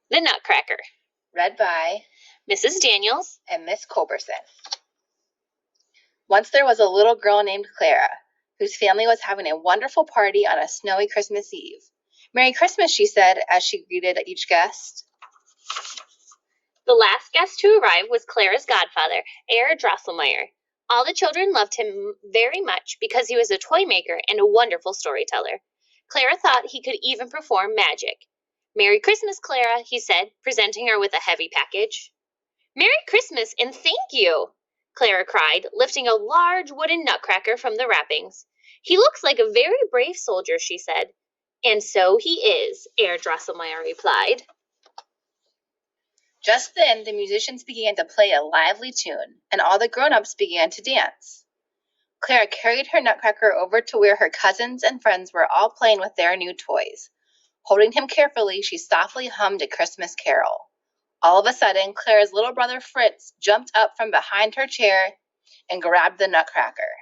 The Nutcracker. Read by Mrs. Daniels and Miss Culberson. Once there was a little girl named Clara, whose family was having a wonderful party on a snowy Christmas Eve. "Merry Christmas," she said as she greeted each guest. The last guest to arrive was Clara's godfather, Herr Drosselmeyer. All the children loved him very much because he was a toy maker and a wonderful storyteller. Clara thought he could even perform magic. "Merry Christmas, Clara," he said, presenting her with a heavy package. "Merry Christmas and thank you," Clara cried, lifting a large wooden nutcracker from the wrappings. "He looks like a very brave soldier," she said. "And so he is," Herr Drosselmeyer replied. Just then the musicians began to play a lively tune, and all the grown-ups began to dance. Clara carried her nutcracker over to where her cousins and friends were all playing with their new toys. Holding him carefully, she softly hummed a Christmas carol. All of a sudden, Clara's little brother Fritz jumped up from behind her chair and grabbed the nutcracker.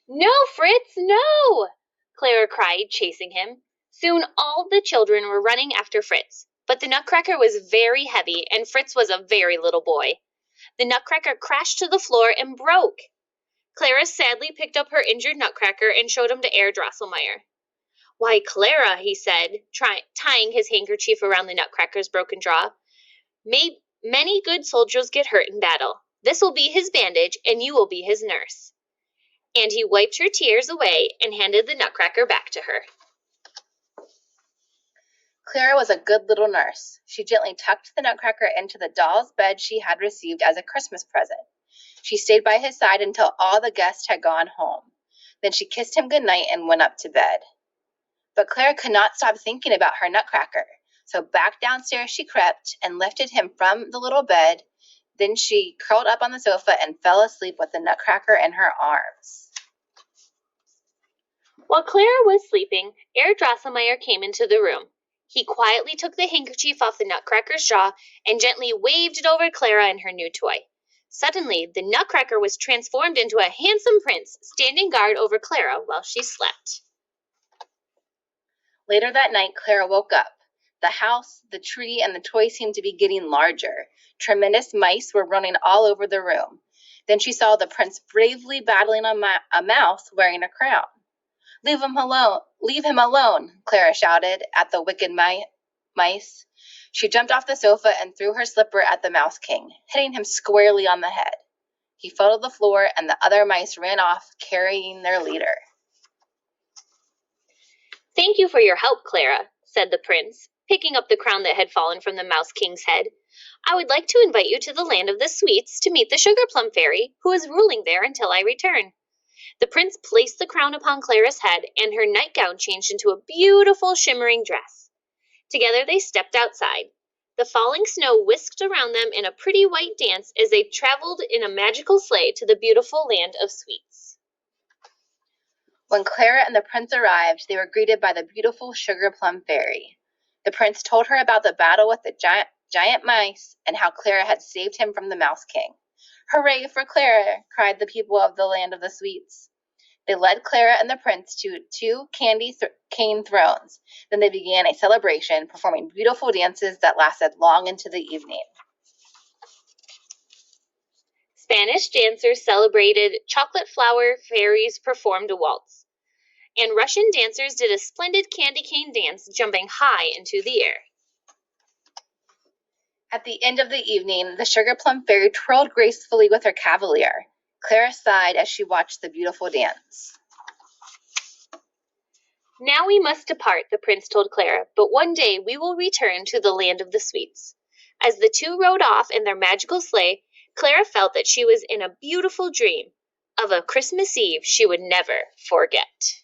"No, Fritz, no!" Clara cried, chasing him. Soon all the children were running after Fritz, but the nutcracker was very heavy and Fritz was a very little boy. The nutcracker crashed to the floor and broke. Clara sadly picked up her injured nutcracker and showed him to Herr Drosselmeyer. "Why, Clara," he said, tying his handkerchief around the nutcracker's broken jaw, "many good soldiers get hurt in battle. This will be his bandage, and you will be his nurse." And he wiped her tears away and handed the nutcracker back to her. Clara was a good little nurse. She gently tucked the nutcracker into the doll's bed she had received as a Christmas present. She stayed by his side until all the guests had gone home. Then she kissed him good night and went up to bed. But Clara could not stop thinking about her nutcracker, so back downstairs she crept and lifted him from the little bed. Then she curled up on the sofa and fell asleep with the nutcracker in her arms. While Clara was sleeping, Herr Drosselmeyer came into the room. He quietly took the handkerchief off the nutcracker's jaw and gently waved it over Clara and her new toy. Suddenly, the nutcracker was transformed into a handsome prince, standing guard over Clara while she slept. Later that night, Clara woke up. The house, the tree, and the toys seemed to be getting larger. Tremendous mice were running all over the room. Then she saw the prince bravely battling a mouse wearing a crown. Leave him alone, Clara shouted at the wicked mice. She jumped off the sofa and threw her slipper at the Mouse King, hitting him squarely on the head. He fell to the floor, and the other mice ran off, carrying their leader. "Thank you for your help, Clara," said the prince, picking up the crown that had fallen from the Mouse King's head. "I would like to invite you to the land of the sweets to meet the Sugar Plum Fairy, who is ruling there until I return." The prince placed the crown upon Clara's head, and her nightgown changed into a beautiful shimmering dress. Together they stepped outside. The falling snow whisked around them in a pretty white dance as they traveled in a magical sleigh to the beautiful land of sweets. When Clara and the prince arrived, they were greeted by the beautiful Sugar Plum Fairy. The prince told her about the battle with the giant mice and how Clara had saved him from the Mouse King. "Hooray for Clara!" cried the people of the land of the sweets. They led Clara and the prince to two candy cane thrones. Then they began a celebration, performing beautiful dances that lasted long into the evening. Spanish dancers celebrated, chocolate flower fairies performed a waltz, and Russian dancers did a splendid candy cane dance, jumping high into the air. At the end of the evening, the Sugar Plum Fairy twirled gracefully with her cavalier. Clara sighed as she watched the beautiful dance. "Now we must depart," the prince told Clara, "but one day we will return to the land of the sweets." As the two rode off in their magical sleigh, Clara felt that she was in a beautiful dream of a Christmas Eve she would never forget.